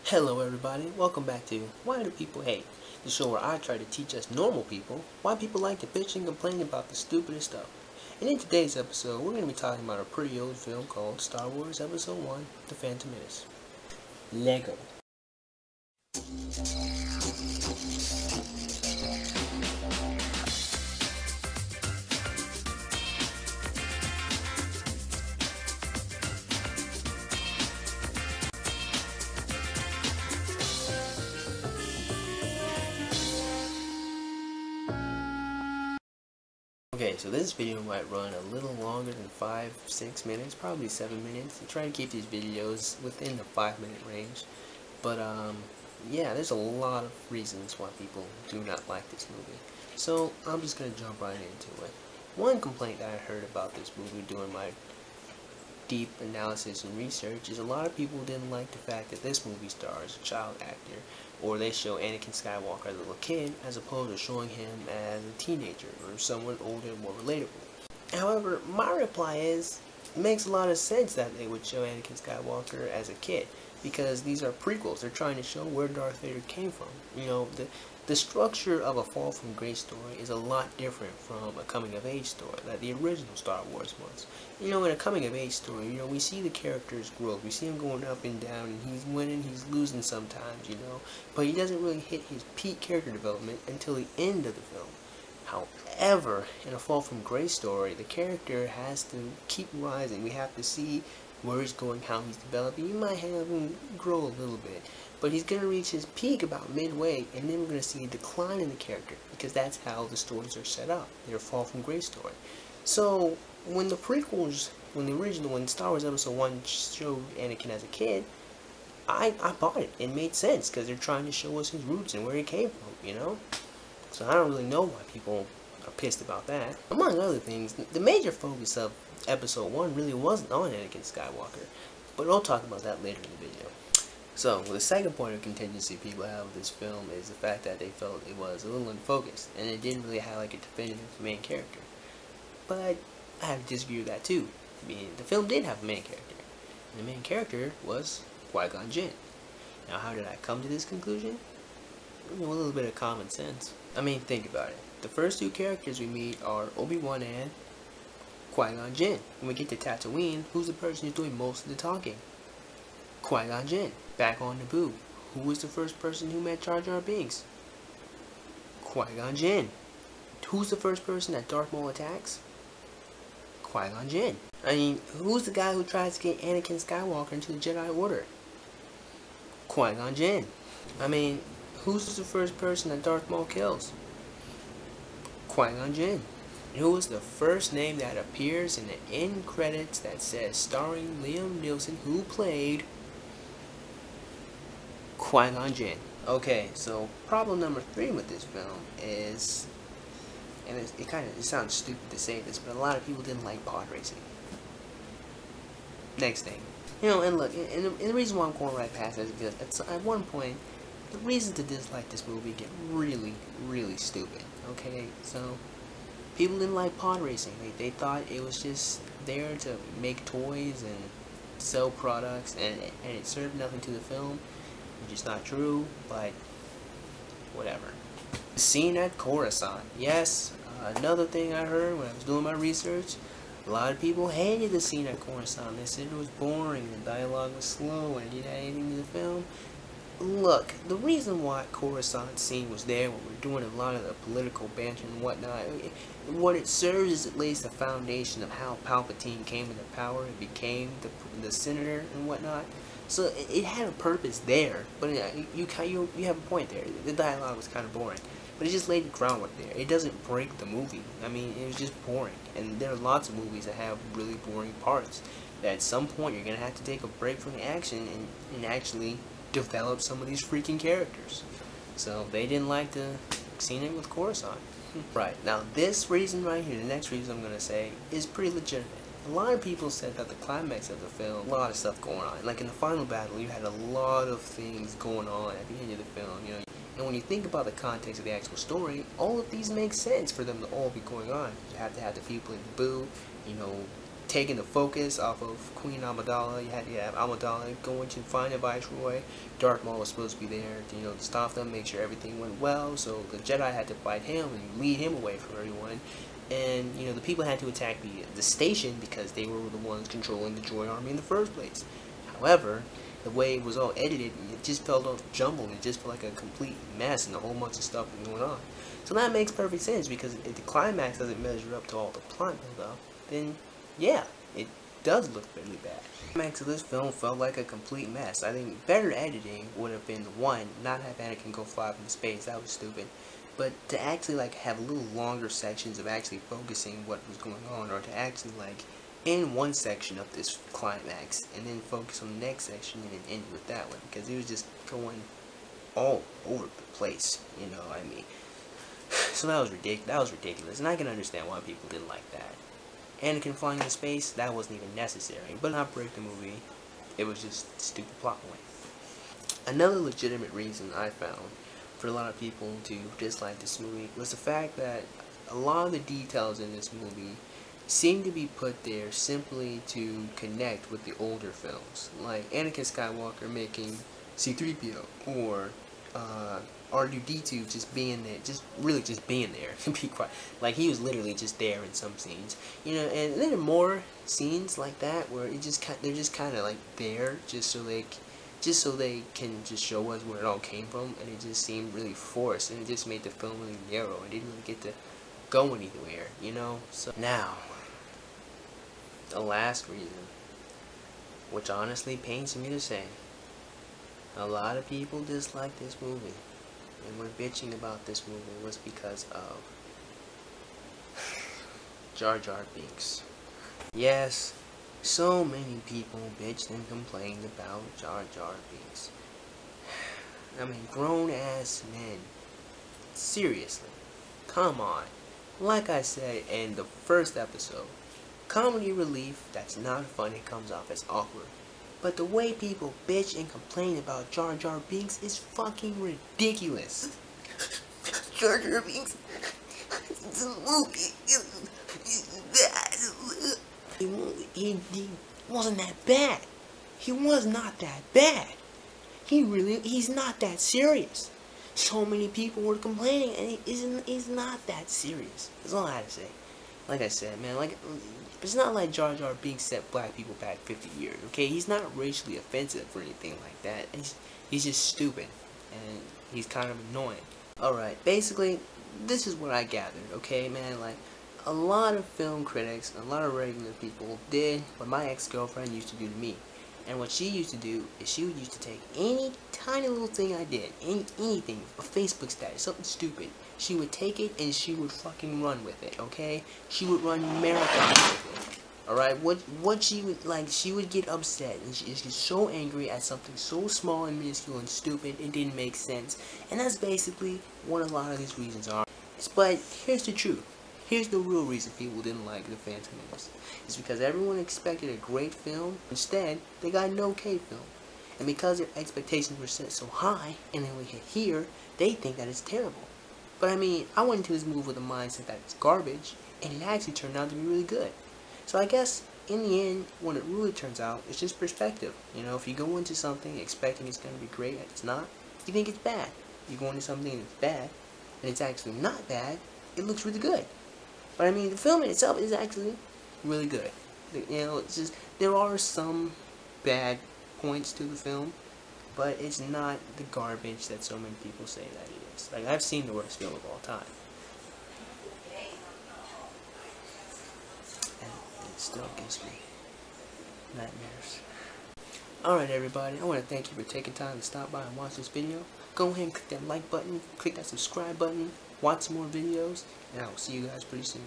Hello everybody, welcome back to Why Do People Hate? The show where I try to teach us normal people why people like to bitch and complain about the stupidest stuff. And in today's episode, we're going to be talking about a pretty old film called Star Wars Episode 1, The Phantom Menace. Lego. Okay, so this video might run a little longer than 5-6 minutes, probably 7 minutes. I try to keep these videos within the 5-minute range. But yeah, there's a lot of reasons why people do not like this movie. So I'm just gonna jump right into it. One complaint that I heard about this movie during my deep analysis and research is a lot of people didn't like the fact that this movie stars a child actor, or they show Anakin Skywalker as a little kid as opposed to showing him as a teenager or someone older and more relatable. However, my reply is it makes a lot of sense that they would show Anakin Skywalker as a kid, because these are prequels. They're trying to show where Darth Vader came from. You know, the structure of a Fall from Grace story is a lot different from a coming-of-age story that the original Star Wars was. You know, in a coming-of-age story, you know, we see the character's growth. We see him going up and down, and he's winning, he's losing sometimes, you know. But he doesn't really hit his peak character development until the end of the film. However, in a Fall from Grace story, the character has to keep rising. We have to see where he's going, how he's developing. You might have him grow a little bit, but he's going to reach his peak about midway, and then we're going to see a decline in the character, because that's how the stories are set up. They're a Fall from Grace story. So, when the prequels, when Star Wars Episode 1 showed Anakin as a kid, I bought it. It made sense, because they're trying to show us his roots and where he came from, you know? So I don't really know why people are pissed about that. Among other things, the major focus of Episode 1 really wasn't on Anakin Skywalker, but I'll talk about that later in the video. So, the second point of contingency people have with this film is the fact that they felt it was a little unfocused, and it didn't really have like a definitive main character. But I have to disagree with that too. I mean, the film did have a main character, and the main character was Qui-Gon Jinn. Now, how did I come to this conclusion? You know, a little bit of common sense. I mean, think about it. The first two characters we meet are Obi-Wan and Qui-Gon Jinn. When we get to Tatooine, who's the person who's doing most of the talking? Qui-Gon Jinn. Back on Naboo, who was the first person who met Jar Jar Binks? Qui-Gon Jinn. Who's the first person that Darth Maul attacks? Qui-Gon Jinn. I mean, who's the guy who tries to get Anakin Skywalker into the Jedi Order? Qui-Gon Jinn. I mean, who's the first person that Darth Maul kills? Qui-Gon Jinn. Who was the first name that appears in the end credits that says starring Liam Neeson, who played Qui-Gon Jinn? Okay, so problem number 3 with this film is, and it sounds stupid to say this, but a lot of people didn't like pod racing. Next thing, you know, and look, and the reason why I'm going right past this is because at one point, the reasons to dislike this movie get really, really stupid. Okay, so people didn't like pod racing. They thought it was just there to make toys and sell products, and it served nothing to the film, which is not true, but whatever. The scene at Coruscant. Yes, another thing I heard when I was doing my research, a lot of people hated the scene at Coruscant. They said it was boring, the dialogue was slow, and it didn't add anything to the film. Look, the reason why Coruscant scene was there when we're doing a lot of the political banter and whatnot, what it serves is it lays the foundation of how Palpatine came into power and became the senator and whatnot. So it had a purpose there, but you have a point there. The dialogue was kind of boring, but it just laid the groundwork there. It doesn't break the movie. I mean, it was just boring, and there are lots of movies that have really boring parts that at some point you're gonna have to take a break from the action and actually develop some of these freaking characters. So they didn't like the scene with Coruscant. Right, now this reason right here, the next reason I'm going to say, is pretty legitimate. A lot of people said that the climax of the film, a lot of stuff going on. Like in the final battle, you had a lot of things going on at the end of the film, you know. And when you think about the context of the actual story, all of these make sense for them to all be going on. You have to have the people in Naboo, you know, taking the focus off of Queen Amidala. You had to have Amidala going to find a Viceroy. Darth Maul was supposed to be there to, you know, to stop them, make sure everything went well. So the Jedi had to fight him and lead him away from everyone. And, you know, the people had to attack the station because they were the ones controlling the droid army in the first place. However, the way it was all edited, it just felt all jumbled. It just felt like a complete mess and a whole bunch of stuff was going on. So that makes perfect sense, because if the climax doesn't measure up to all the plot build-up, then yeah, it does look really bad. The climax of this film felt like a complete mess. I think better editing would have been, one, not have Anakin go fly up into space, that was stupid, but to actually like have a little longer sections of actually focusing what was going on, or to actually like end one section of this climax and then focus on the next section and then end with that one, because it was just going all over the place, you know what I mean. So that was ridiculous, and I can understand why people didn't like that. Anakin flying into space, that wasn't even necessary, but not break the movie. It was just a stupid plot point. Another legitimate reason I found for a lot of people to dislike this movie was the fact that a lot of the details in this movie seem to be put there simply to connect with the older films, like Anakin Skywalker making C-3PO, or R2-D2 just being there, just being there, to be quiet. Like, he was literally just there in some scenes, you know. And there are more scenes like that where they're just kind of like there just so they can just show us where it all came from, and it just seemed really forced, and it just made the film really narrow. It didn't really get to go anywhere, you know. So now, the last reason, which honestly pains me to say, a lot of people dislike this movie and were bitching about this movie, was because of Jar Jar Binks. Yes, so many people bitched and complained about Jar Jar Binks. I mean, grown-ass men. Seriously. Come on. Like I said in the first episode, comedy relief that's not funny comes off as awkward. But the way people bitch and complain about Jar Jar Binks is fucking ridiculous. Jar Jar Binks, he wasn't that bad. He was not that bad. He's not that serious. So many people were complaining, and he's not that serious. That's all I had to say. Like I said, man, like, it's not like Jar Jar Binks set black people back 50 years, okay? He's not racially offensive or anything like that. He's just stupid, and he's kind of annoying. Alright, basically, this is what I gathered, okay, man? Like, a lot of film critics, a lot of regular people did what my ex-girlfriend used to do to me. And what she used to do is she would used to take any tiny little thing I did, anything, a Facebook status, something stupid. She would take it and she would fucking run with it, okay? She would run marathons with it, alright? What she would, like, she would get upset and she's so angry at something so small and minuscule and stupid, it didn't make sense. And that's basically what a lot of these reasons are. But here's the truth. Here's the real reason people didn't like The Phantom Menace. It's because everyone expected a great film. Instead, they got an okay film. And because their expectations were set so high, and then we hit here, they think that it's terrible. But I mean, I went into this movie with a mindset that it's garbage, and it actually turned out to be really good. So I guess, in the end, when it really turns out, it's just perspective. You know, if you go into something expecting it's going to be great, and it's not, you think it's bad. You go into something and it's bad, and it's actually not bad, it looks really good. But I mean, the film in itself is actually really good. You know, it's just, there are some bad points to the film, but it's not the garbage that so many people say that it is. Like, I've seen the worst film of all time, and it still gives me nightmares. Alright everybody, I want to thank you for taking time to stop by and watch this video. Go ahead and click that like button, click that subscribe button, watch some more videos, and I will see you guys pretty soon.